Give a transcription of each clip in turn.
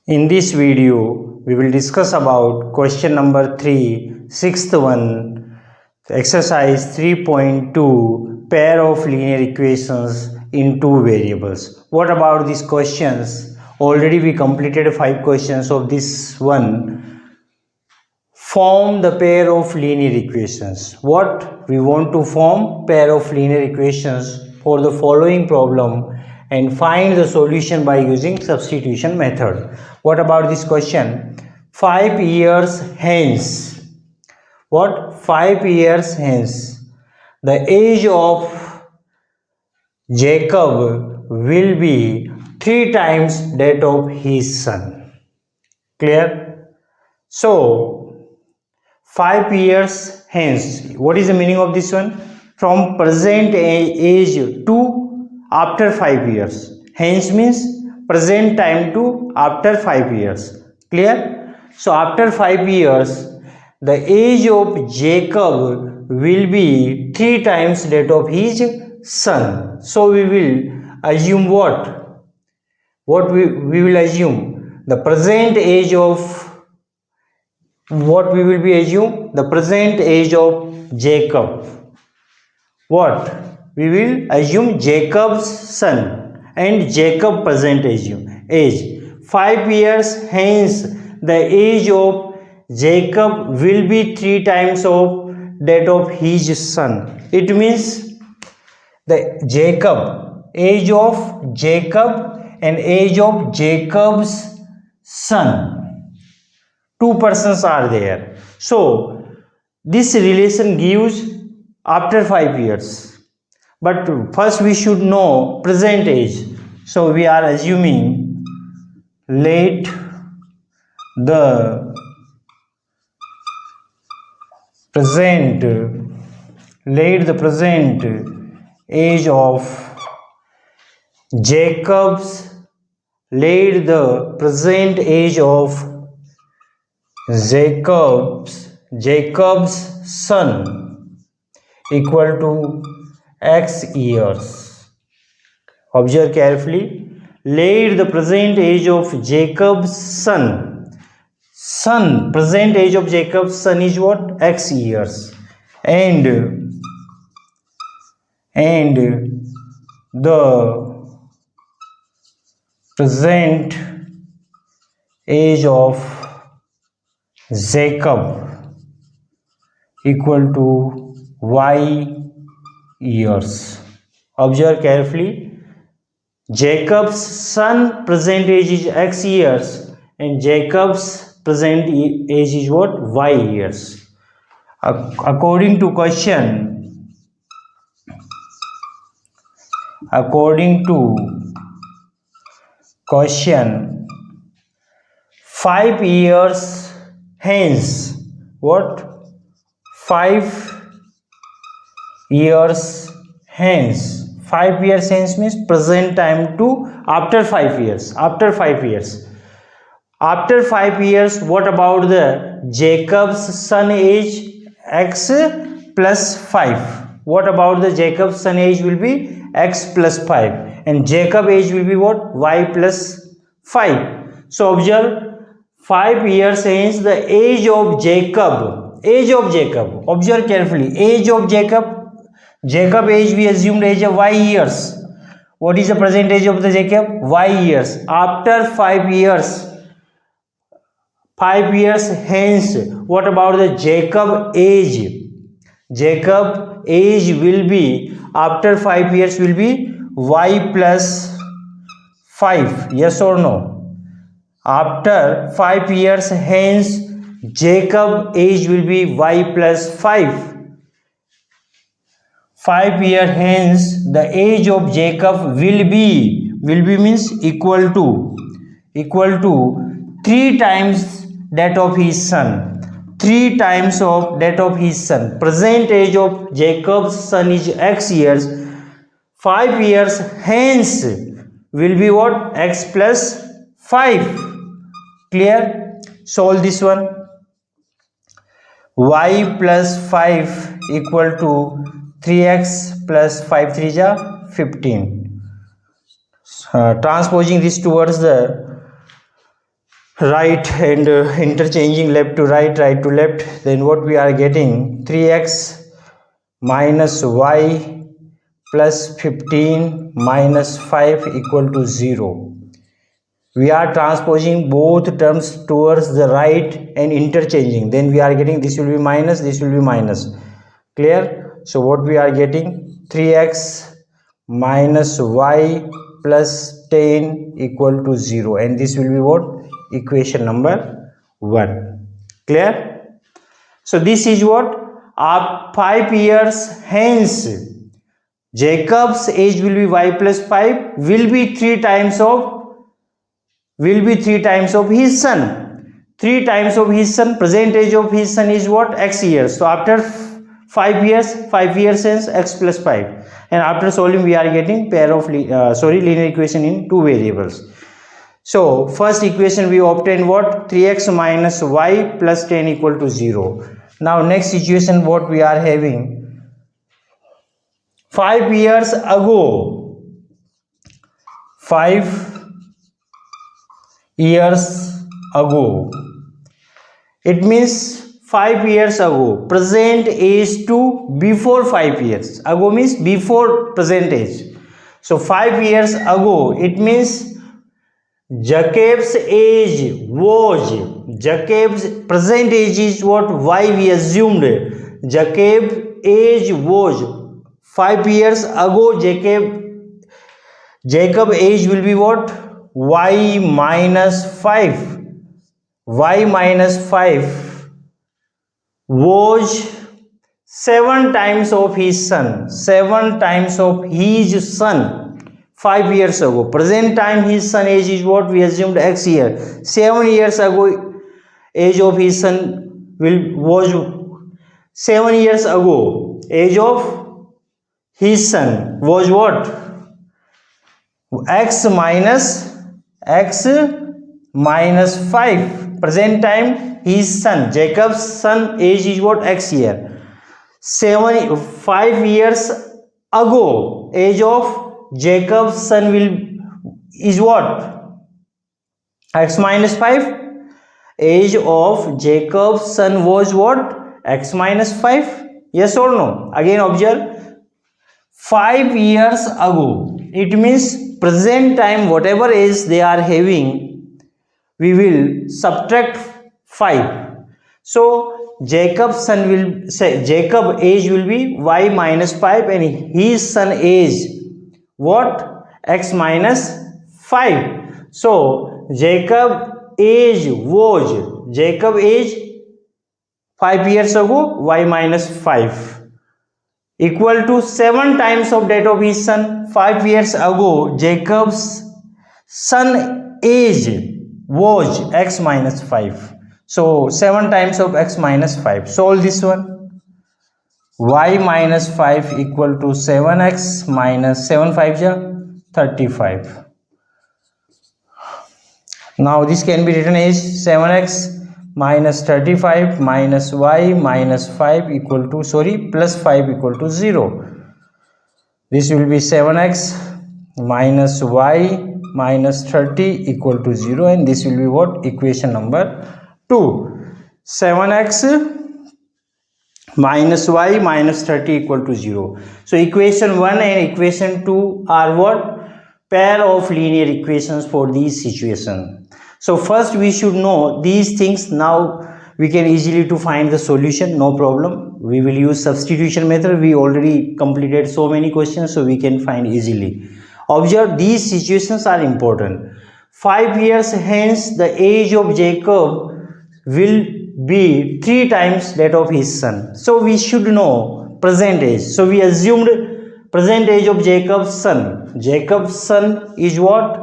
In this video, we will discuss about question number 3, sixth one, exercise 3.2, pair of linear equations in two variables. What about these questions? Already we completed 5 questions of this one. Form the pair of linear equations. What we want to form? Pair of linear equations for the following problem and find the solution by using substitution method. What about this question? 5 years hence. What? 5 years hence. The age of Jacob will be 3 times that of his son. Clear? So, 5 years hence. What is the meaning of this one? From present age to after 5 years. Hence means present time to after 5 years. Clear? So after 5 years, the age of Jacob will be 3 times that of his son. So we will assume what? What we will assume? The present age of what we will be assume? The present age of Jacob. What? We will assume Jacob's son and Jacob present age. 5 years hence the age of Jacob will be 3 times of that of his son. It means the age of Jacob and age of Jacob's son. 2 persons are there. So this relation gives after 5 years. But first we should know present age. So we are assuming let the present age of Jacob's son equal to x years. Observe carefully. Let the present age of Jacob's son. Present age of Jacob's son is what? X years. And the present age of Jacob equal to y years. Observe carefully. Jacob's son present age is x years and Jacob's present age is what? Y years. According to question 5 years hence. What? 5 years hence. 5 years hence means present time to after 5 years. After 5 years, what about the Jacob's son age? X plus 5. What about the Jacob's son age will be x plus 5 and Jacob age will be what? Y plus 5. So observe 5 years hence the age of Jacob. Observe carefully. Age of Jacob age we assumed age of y years. What is the present age of the Jacob? Y years. After 5 years hence, what about the Jacob age? Jacob age will be after 5 years will be y plus 5. Yes or no? After 5 years hence Jacob age will be y plus 5. 5 years hence the age of Jacob will be means equal to 3 times that of his son. 3 times of that of his son. Present age of Jacob's son is x years. 5 years hence will be what? X plus 5. Clear? Solve this one. Y plus 5 equal to 3x plus 5 3 ja 15. Transposing this towards the right and interchanging left to right, right to left, then what we are getting? 3x minus y plus 15 minus 5 equal to 0. We are transposing both terms towards the right and interchanging, then we are getting this will be minus, this will be minus. Clear? So what we are getting? 3x minus y plus 10 equal to 0, and this will be what? Equation number 1. Clear? So this is what? 5 years hence Jacob's age will be y plus 5 will be 3 times of his son. 3 times of his son. Present age of his son is what? X years. So after 5 years hence x plus 5, and after solving we are getting pair of linear equation in two variables. So first equation we obtained what? 3x minus y plus 10 equal to 0. Now next situation what we are having? 5 years ago, 5 years ago, it means 5 years ago. Present age to before 5 years. Ago means before present age. So 5 years ago, it means Jacob's age was, Jacob's present age is what? Y we assumed. Jacob's age was 5 years ago. Jacob age will be what? Y minus 5. Y minus 5 was 7 times of his son. 7 times of his son. 5 years ago. Present time his son age is what? We assumed x year. 7 years ago age of his son was 7 years ago age of his son was what? X minus 5. Present time his son, Jacob's son age is what? X year. 5 years ago age of Jacob's son is what? X minus 5. Age of Jacob's son was what? X minus 5. Yes or no? Again observe. 5 years ago. It means present time whatever age they are having, we will subtract 5. So Jacob's son will say Jacob age will be y minus 5 and his son age what? X minus 5. So Jacob age 5 years ago y minus 5 equal to 7 times of that of his son. 5 years ago Jacob's son age was x minus 5. So 7 times of x minus 5. Solve this one. Y minus 5 equal to 7x minus 7 5 35. Now this can be written as 7x minus 35 minus y minus 5 equal to plus 5 equal to 0. This will be 7x minus y minus 30 equal to 0, and this will be what? Equation number 2. 7x minus y minus 30 equal to 0. So equation 1 and equation 2 are what? Pair of linear equations for these situations. So first we should know these things. Now we can easily to find the solution, no problem. We will use substitution method. We already completed so many questions, so we can find easily. Observe, these situations are important. 5 years hence the age of Jacob will be 3 times that of his son. So we should know present age. So we assumed present age of Jacob's son. Jacob's son is what?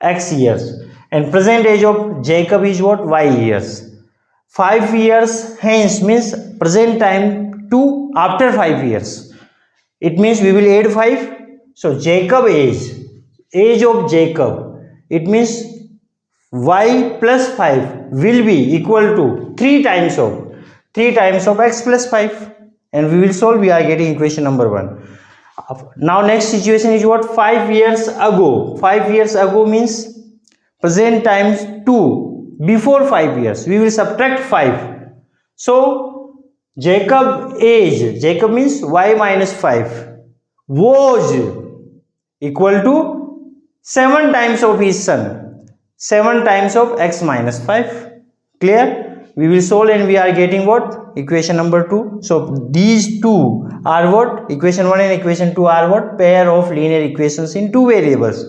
X years. And present age of Jacob is what? Y years. 5 years hence means present time to after 5 years. It means we will add 5. So Jacob age of Jacob, it means y plus 5 will be equal to 3 times of x plus 5, and we will solve. We are getting equation number 1. Now next situation is what? 5 years ago. 5 years ago means present times to before 5 years, we will subtract 5. So Jacob age, Jacob means y minus 5, was equal to 7 times of his son, 7 times of x minus 5. Clear? We will solve and we are getting what? Equation number 2. So these two are what? Equation 1 and equation 2 are what? Pair of linear equations in two variables.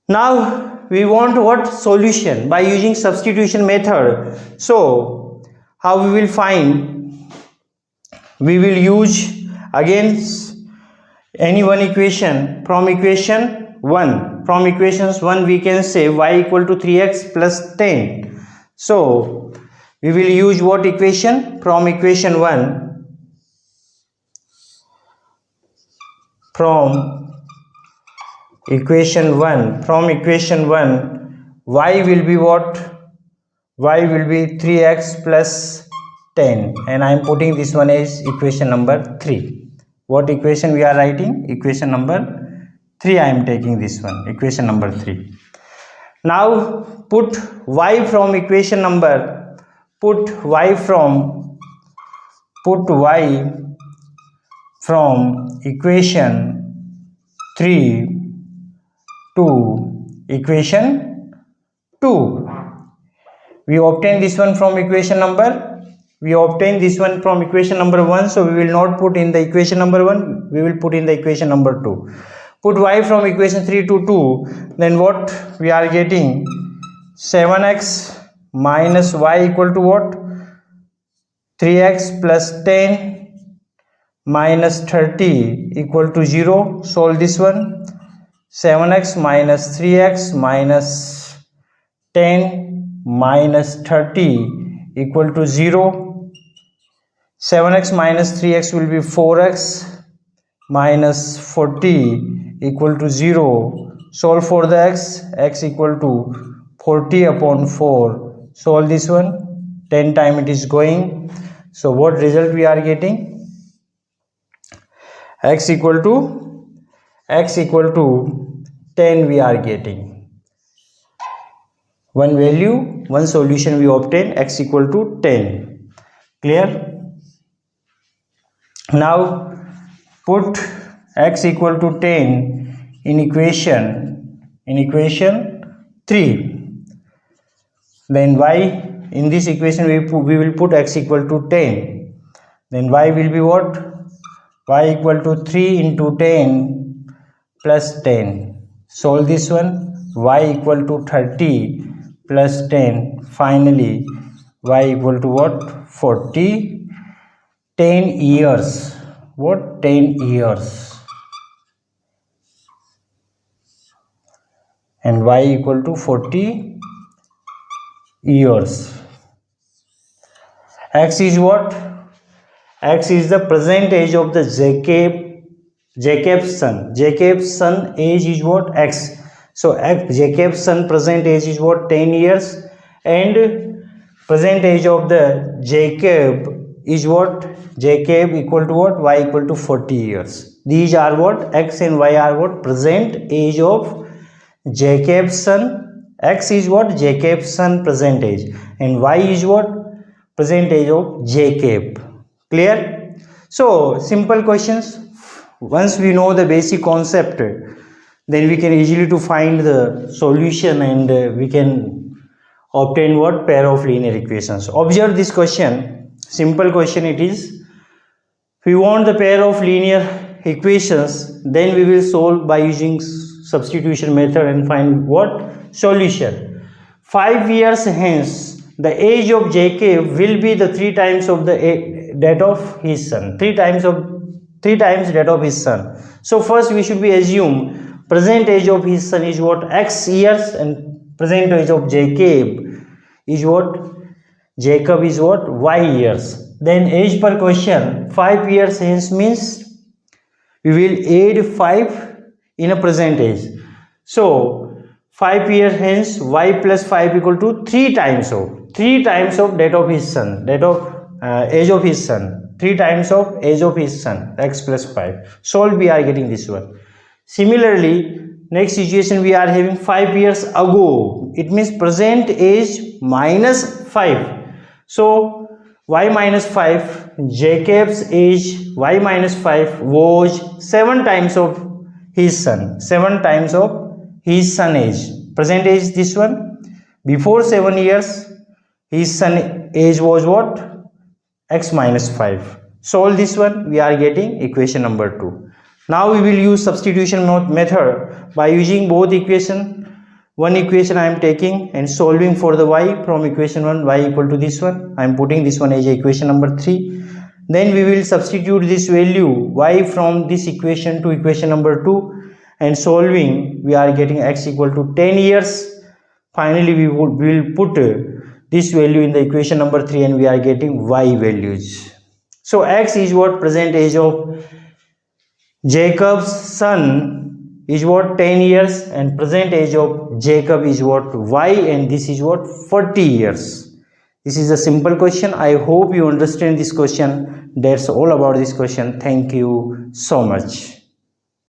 Now we want what? Solution by using substitution method. So how we will find? We will use again any one equation from equation 1. From equations 1 we can say y equal to 3x plus 10. So we will use what equation? From equation 1. From equation 1 y will be what? Y will be 3x plus 10, and I am putting this one as equation number 3. What equation we are writing? Equation number 3 I am taking this one, equation number 3. Now put y from equation number, put y from equation 3 to equation 2. We obtain this one from equation number, we obtain this one from equation number 1, so we will not put in the equation number 1, we will put in the equation number 2. Put y from equation 3 to 2, then what we are getting? 7x minus y equal to what? 3x plus 10 minus 30 equal to 0. Solve this one. 7x minus 3x minus 10 minus 30 equal to 0. 7x minus 3x will be 4x minus 40 equal to 0. Solve for the x equal to 40 upon 4. Solve this one. 10 time it is going. So what result we are getting? X equal to 10 we are getting. One value, one solution we obtain, x equal to 10. Clear? Now put x equal to 10 in equation 3. Then y, in this equation we will put x equal to 10. Then y will be what? Y equal to 3 into 10 plus 10. Solve this one. Y equal to 30 plus 10. Finally y equal to what? 40. 10 years. What? 10 years. And y equal to 40 years. X is what? X is the present age of the Jacob's son. Jacob's son age is what? X. So Jacob's son present age is what? 10 years, and present age of the Jacob is what? Jacob equal to what? Y equal to 40 years. These are what? X and Y are what? Present age of Jacob's son. X is what? Jacob's son present age, and Y is what? Present age of Jacob. Clear? So simple questions. Once we know the basic concept, then we can easily to find the solution, and we can obtain what? Pair of linear equations. Observe this question. Simple question it is. If we want the pair of linear equations, then we will solve by using substitution method and find what? Solution. 5 years hence, the age of Jacob will be the 3 times of the that of his son. 3 times that of his son. So first we should be assume present age of his son is what? X years, and present age of Jacob is what? Jacob is what? Y years. Then age per question, 5 years hence means we will add 5 in a present age. So 5 years hence y plus 5 equal to 3 times of that of his son, that of age of his son, 3 times of age of his son, x plus 5. Solve, we are getting this one. Similarly next situation we are having 5 years ago. It means present age minus 5. So y minus 5, Jacob's age y minus 5 was 7 times of his son. 7 times of his son age. Present age this one. Before 7 years, his son age was what? X minus 5. Solve this one, we are getting equation number 2. Now we will use substitution method by using both equation. One equation I am taking and solving for the y from equation 1, y equal to this one. I am putting this one as equation number 3. Then we will substitute this value y from this equation to equation number 2 and solving we are getting x equal to 10 years. Finally we will put this value in the equation number 3 and we are getting y values. So x is what? Present age of Jacob's son is what? 10 years, and present age of Jacob is what? Y, and this is what? 40 years. This is a simple question. I hope you understand this question. That's all about this question. Thank you so much.